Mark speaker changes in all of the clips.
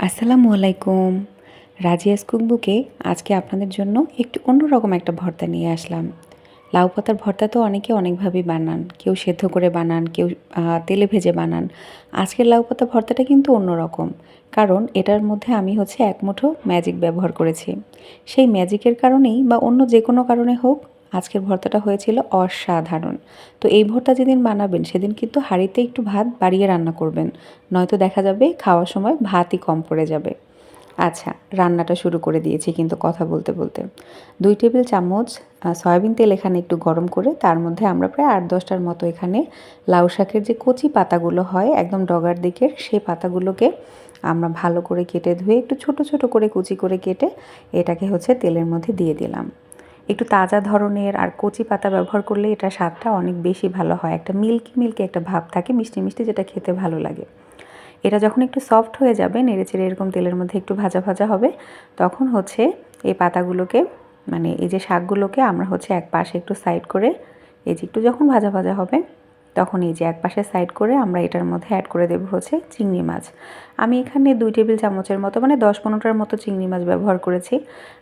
Speaker 1: আসসালামু আলাইকুম। রাজিয়াস কুকবুকে আজকে আপনাদের জন্য একটু অন্যরকম একটা ভর্তা নিয়ে আসলাম। লাউ পাতার ভর্তা তো অনেকে অনেকভাবেই বানান। কেউ সেদ্ধ করে বানান, কেউ তেলে ভেজে বানান। আজকের লাউ পাতা ভর্তাটা কিন্তু অন্যরকম। কারণ এটার মধ্যে আমি এক মুঠো ম্যাজিক ব্যবহার করেছি। সেই ম্যাজিকের কারণেই বা অন্য যে কোনো কারণে হোক, আজকের ভর্তাটা হয়েছিল অসাধারণ। তো এই ভর্তা যেদিন বানাবেন সেদিন কিন্তু হাঁড়িতে একটু ভাত বাড়িয়ে রান্না করবেন। নয়তো দেখা যাবে খাওয়ার সময় ভাতই কম পড়ে যাবে। আচ্ছা, রান্নাটা শুরু করে দিয়েছি কিন্তু কথা বলতে বলতে। ২ টেবিল চামচ সয়াবিন তেল এখানে একটু গরম করে তার মধ্যে আমরা প্রায় ৮-১০টার মতো এখানে লাউ শাকের যে কচি পাতাগুলো হয় একদম ডগার দিকের, সেই পাতাগুলোকে আমরা ভালো করে কেটে ধুয়ে একটু ছোট ছোট করে কুচি করে কেটে এটাকে তেলের মধ্যে দিয়ে দিলাম। একটু তাজা ধরনের আর কচি পাতা ব্যবহার করলে এটার স্বাদটা অনেক বেশি ভালো হয়। একটা মিল্কি মিল্কি একটা ভাব থাকে, মিষ্টি মিষ্টি, যেটা খেতে ভালো লাগে। এটা যখন একটু সফট হয়ে যাবে, নেড়েচেড়ে এরকম তেলের মধ্যে একটু ভাজা ভাজা হবে, তখন এই পাতাগুলোকে, মানে এই যে শাকগুলোকে আমরা এক পাশে একটু সাইড করে, এই যে একটু যখন ভাজা ভাজা হবে তখন এই যে এক পাশে সাইড করে আমরা এটার মধ্যে অ্যাড করে দেবো চিংড়ি মাছ। আমি এখানে ২ টেবিল চামচের মতো, মানে ১০-১৫টার মতো চিংড়ি মাছ ব্যবহার করেছি।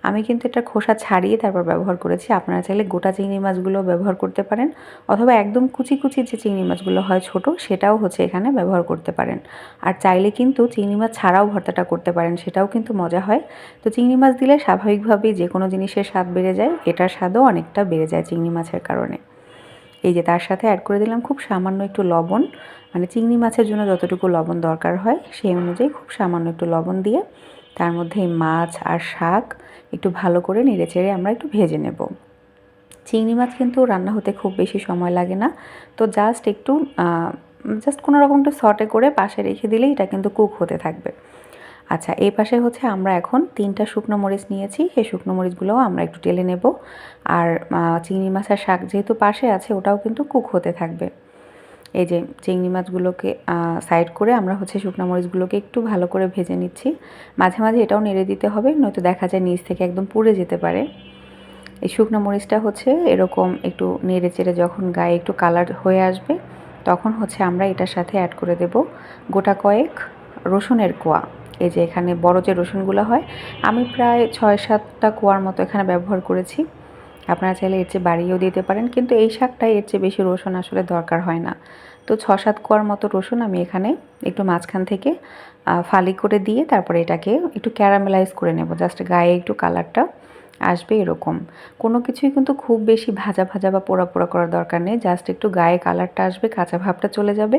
Speaker 1: আমি কিন্তু এটা খোসা ছাড়িয়ে তারপর ব্যবহার করেছি। আপনারা চাইলে গোটা চিংড়ি মাছগুলো ব্যবহার করতে পারেন, অথবা একদম কুচি কুচি যে চিংড়ি মাছগুলো হয় ছোট, সেটাও এখানে ব্যবহার করতে পারেন। আর চাইলে কিন্তু চিংড়ি মাছ ছাড়াও ভর্তাটা করতে পারেন, সেটাও কিন্তু মজা হয়। তো চিংড়ি মাছ দিলে স্বাভাবিকভাবেই যে কোনো জিনিসের স্বাদ বেড়ে যায়, এটার স্বাদও অনেকটা বেড়ে যায় চিংড়ি মাছের কারণে। এই যে তার সাথে অ্যাড করে দিলাম খুব সামান্য একটু লবণ, মানে চিংড়ি মাছের জন্য যতটুকু লবণ দরকার হয় সেই অনুযায়ী খুব সামান্য একটু লবণ দিয়ে তার মধ্যে এই মাছ আর শাক একটু ভালো করে নেড়েচেড়ে আমরা একটু ভেজে নেব। চিংড়ি মাছ কিন্তু রান্না হতে খুব বেশি সময় লাগে না, তো জাস্ট কোনো রকম একটু সটে করে পাশে রেখে দিলেই এটা কিন্তু কুক হতে থাকবে। আচ্ছা, এই পাশে আমরা এখন ৩টা শুকনো মরিচ নিয়েছি, সেই শুকনো মরিচগুলোও আমরা একটু টেলে নেব। আর চিংড়ি মাছ আর শাক যেহেতু পাশে আছে, ওটাও কিন্তু কুক হতে থাকবে। এই যে চিংড়ি মাছগুলোকে সাইড করে আমরা শুকনো মরিচগুলোকে একটু ভালো করে ভেজে নিচ্ছি। মাঝে মাঝে এটাও নেড়ে দিতে হবে, নয়তো দেখা যায় নিচ থেকে একদম পুড়ে যেতে পারে। এই শুকনো মরিচটা এরকম একটু নেড়ে চেড়ে যখন গায়ে একটু কালার হয়ে আসবে, তখন আমরা এটার সাথে অ্যাড করে দেব গোটা কয়েক রসুনের কোয়া। এই যে এখানে বড় যে রসুনগুলো হয়, আমি প্রায় ৬-৭টা কোয়ার মতো এখানে ব্যবহার করেছি। আপনারা চাইলে এর চেয়ে বাড়িয়েও দিতে পারেন, কিন্তু এই শাকটায় এর চেয়ে বেশি রসুন আসলে দরকার হয় না। তো ৬-৭ কোয়ার মতো রসুন আমি এখানে একটু মাঝখান থেকে ফালি করে দিয়ে তারপরে এটাকে একটু ক্যারামেলাইজ করে নেব, জাস্ট গায়ে একটু কালারটা আসবে এরকম। কোনো কিছুই কিন্তু খুব বেশি ভাজা ভাজা বা পোড়া পোড়া করার দরকার নেই, জাস্ট একটু গায়ে কালারটা আসবে, কাঁচা ভাবটা চলে যাবে,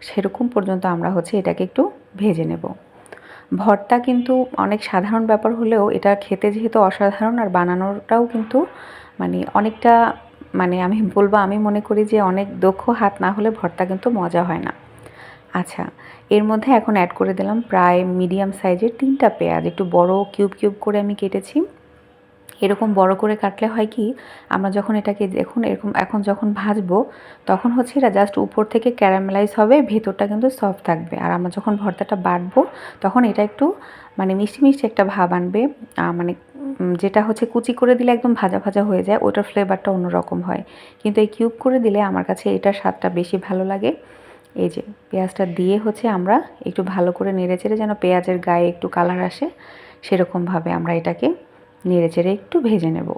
Speaker 1: সেরকম পর্যন্ত আমরা এটাকে একটু ভেজে নেব। ভর্তা কিন্তু অনেক সাধারণ ব্যাপার হলেও এটা খেতে যেহেতু অসাধারণ, আর বানানোটাও কিন্তু অনেকটা, আমি বলবো, আমি মনে করি যে অনেক দক্ষ হাত না হলে ভর্তা কিন্তু মজা হয় না। আচ্ছা, এর মধ্যে এখন অ্যাড করে দিলাম প্রায় মিডিয়াম সাইজের 3টা পেঁয়াজ, একটু বড় কিউব কিউব করে আমি কেটেছি। এরকম বড় করে কাটলে হয় কি, আমরা যখন এটাকে এখন যখন ভাজবো, তখন এটা জাস্ট উপর থেকে ক্যারামেলাইজ হবে, ভেতরটা কিন্তু সফট থাকবে। আর আমরা যখন ভর্তাটা বাটবো, তখন এটা একটু মিষ্টি মিষ্টি একটা ভাব আনবে। যেটা কুচি করে দিলে একদম ভাজা ভাজা হয়ে যায়, ওটার ফ্লেভারটা অন্যরকম হয়। কিন্তু এই কিউব করে দিলে আমার কাছে এটার স্বাদটা বেশি ভালো লাগে। এই যে পেঁয়াজটা দিয়ে আমরা একটু ভালো করে নেড়েচেড়ে, যেন পেঁয়াজের গায়ে একটু কালার আসে, সেরকমভাবে আমরা এটাকে নেড়েচেড়ে একটু ভেজে নেব।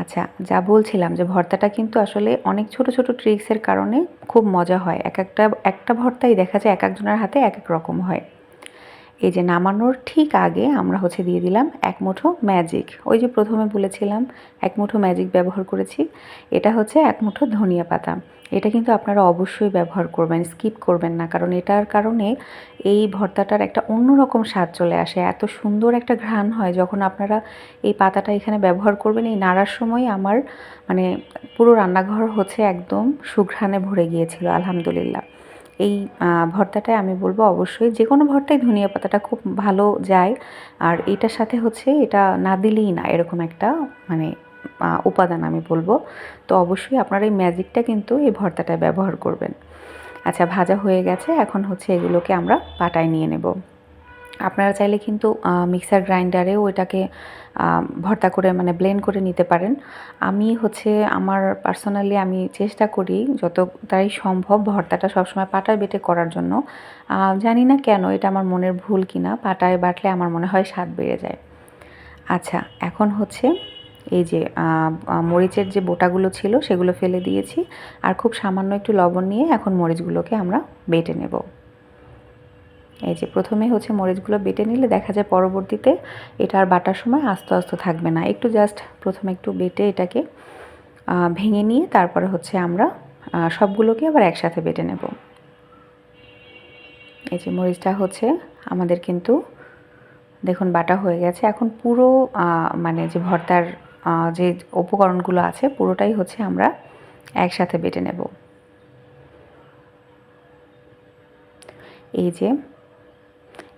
Speaker 1: আচ্ছা, যা বলছিলাম যে ভর্তাটা কিন্তু আসলে অনেক ছোট ছোট ট্রিক্সের কারণে খুব মজা হয়। একটা ভর্তাই দেখা যায় এক একজনের হাতে এক এক রকম হয়। এই যে নামানোর ঠিক আগে আমরা দিয়ে দিলাম ১ মুঠো ম্যাজিক। ওই যে প্রথমে বলেছিলাম ১ মুঠো ম্যাজিক ব্যবহার করেছি। এটা ১ মুঠো ধনিয়া পাতা। এটা কিন্তু আপনারা অবশ্যই ব্যবহার করবেন, স্কিপ করবেন না, কারণ এটার কারণে এই ভর্তাটার একটা অন্যরকম স্বাদ চলে আসে। এত সুন্দর একটা ঘ্রাণ হয় যখন আপনারা এই পাতাটা এখানে ব্যবহার করবেন। এই নাড়ার সময় আমার মানে পুরো রান্নাঘর একদম সুঘ্রাণে ভরে গিয়েছিল, আলহামদুলিল্লাহ। এই ভর্তাটায় আমি বলবো অবশ্যই যে কোনো ভর্তায় ধনিয়া পাতাটা খুব ভালো যায়। আর এইটার সাথে এটা না দিলেই না, এরকম একটা উপাদান আমি বলবো। তো অবশ্যই আপনারা এই ম্যাজিকটা কিন্তু এই ভর্তাটায় ব্যবহার করবেন। আচ্ছা, ভাজা হয়ে গেছে, এখন এগুলোকে আমরা পাটায় নিয়ে নেব। আপনারা চাইলে কিন্তু মিক্সার গ্রাইন্ডারেও ওইটাকে ভর্তা করে মানে ব্লেন্ড করে নিতে পারেন। আমি হচ্ছে আমার পার্সোনালি আমি চেষ্টা করি যতটাই সম্ভব ভর্তাটা সবসময় পাটায় বেটে করার জন্য। জানি না কেন এটা আমার মনের ভুল কিনা, পাটায় বাটলে আমার মনে হয় স্বাদ বেড়ে যায়। আচ্ছা, এখন হচ্ছে এই যে মরিচের যে বোটাগুলো ছিল সেগুলো ফেলে দিয়েছি, আর খুব সামান্য একটু লবণ নিয়ে এখন মরিচগুলোকে আমরা বেটে নেব। এই যে প্রথমে হচ্ছে মরিচগুলো বেটে নিলে দেখা যায় পরবর্তীতে এটা আর বাটার সময় আস্তে আস্তে থাকবে না, একটু জাস্ট প্রথমে একটু বেটে এটাকে ভেঙে নিয়ে তারপরে হচ্ছে আমরা সবগুলোকে আবার একসাথে বেটে নেব। এই যে মরিচটা হচ্ছে আমাদের কিন্তু দেখুন বাটা হয়ে গেছে। এখন পুরো মানে যে ভর্তার যে উপকরণগুলো আছে পুরোটাই হচ্ছে আমরা একসাথে বেটে নেব। এই যে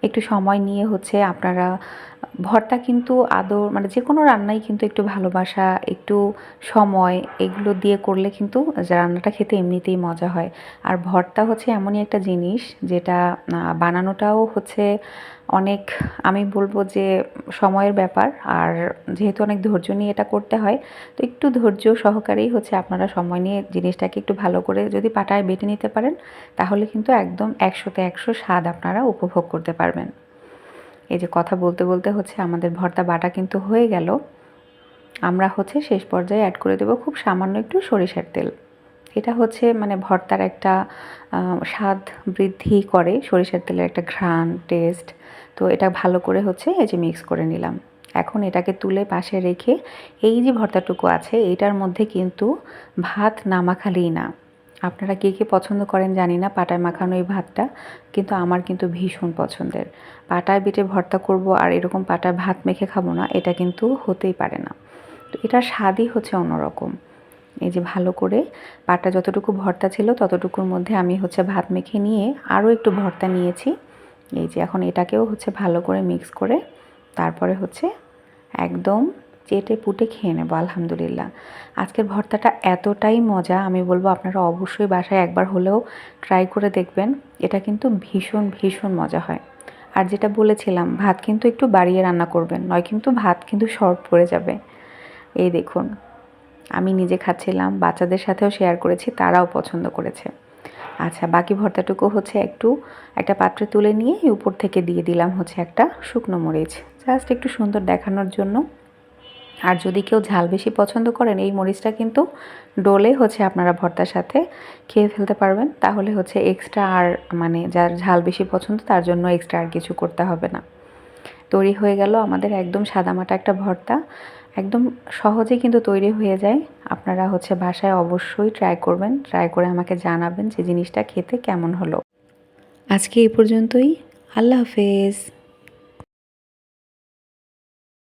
Speaker 1: একটু সময় নিয়ে হচ্ছে আপনারা ভর্তা কিন্তু আদৌ মানে যে কোনো রান্নাই কিন্তু একটু ভালোবাসা, একটু সময় এগুলো দিয়ে করলে কিন্তু রান্নাটা খেতে এমনিতেই মজা হয়। আর ভর্তা হচ্ছে এমনই একটা জিনিস যেটা বানানোটাও হচ্ছে অনেক, আমি বলবো যে সময়ের ব্যাপার। আর যেহেতু অনেক ধৈর্য নিয়ে এটা করতে হয়, তো একটু ধৈর্য সহকারেই হচ্ছে আপনারা সময় নিয়ে জিনিসটাকে একটু ভালো করে যদি পাটায় বেটে নিতে পারেন, তাহলে কিন্তু একদম 100তে 100 স্বাদ আপনারা উপভোগ করতে পারবেন। এই যে কথা বলতে বলতে হচ্ছে আমাদের ভর্তা বাটা কিন্তু হয়ে গেল। আমরা হচ্ছে শেষ পর্যায়ে অ্যাড করে দেব খুব সামান্য একটু সরিষার তেল। এটা হচ্ছে মানে ভর্তার একটা স্বাদ বৃদ্ধি করে, সরিষার তেলের একটা ঘ্রাণ, টেস্ট। তো এটা ভালো করে হচ্ছে এই যে মিক্স করে নিলাম। এখন এটাকে তুলে পাশে রেখে এই যে ভর্তাটুকু আছে এইটার মধ্যে কিন্তু ভাত না মাখালেই না। আপনারা কে কে পছন্দ করেন জানি না পাটায় মাখানো এই ভাতটা, কিন্তু আমার কিন্তু ভীষণ পছন্দের। পাটায় বেটে ভর্তা করব আর এরকম পাটায় ভাত মেখে খাবো না, এটা কিন্তু হতেই পারে না। তো এটার স্বাদই হচ্ছে অন্যরকম। এই যে ভালো করে পাটা যতটুকু ভর্তা ছিল ততটুকুর মধ্যে আমি হচ্ছে ভাত মেখে নিয়ে আরও একটু ভর্তা নিয়েছি। এই যে এখন এটাকেও হচ্ছে ভালো করে মিক্স করে তারপরে হচ্ছে একদম চেটে পুটে খেয়ে নেবো। আলহামদুলিল্লাহ, আজকের ভর্তাটা এতটাই মজা, আমি বলবো আপনারা অবশ্যই বাসায় একবার হলেও ট্রাই করে দেখবেন। এটা কিন্তু ভীষণ ভীষণ মজা হয়। আর যেটা বলেছিলাম ভাত কিন্তু একটু বাড়িয়ে রান্না করবেন, নয় কিন্তু ভাত কিন্তু শর্ট পড়ে যাবে। এই দেখুন, আমি নিজে খাচ্ছিলাম, বাচ্চাদের সাথেও শেয়ার করেছি, তারাও পছন্দ করেছে। আচ্ছা, বাকি ভর্তাটুকু হচ্ছে একটু একটা পাত্রে তুলে নিয়ে উপর থেকে দিয়ে দিলাম হচ্ছে একটা শুকনো মরিচ, জাস্ট একটু সুন্দর দেখানোর জন্য। আর যদি কেউ ঝাল বেশি পছন্দ করেন এই মরিচটা কিন্তু ডলে হচ্ছে আপনারা ভর্তার সাথে খেয়ে ফেলতে পারবেন, তাহলে হচ্ছে এক্সট্রা আর মানে যার ঝাল বেশি পছন্দ তার জন্য এক্সট্রা আর কিছু করতে হবে না। তৈরি হয়ে গেল আমাদের একদম সাদামাটা একটা ভর্তা, একদম সহজেই কিন্তু তৈরি হয়ে যায়। আপনারা হচ্ছে বাসায় অবশ্যই ট্রাই করবেন, ট্রাই করে আমাকে জানাবেন যে জিনিসটা খেতে কেমন হলো। আজকে এই পর্যন্তই। আল্লাহ হাফেজ।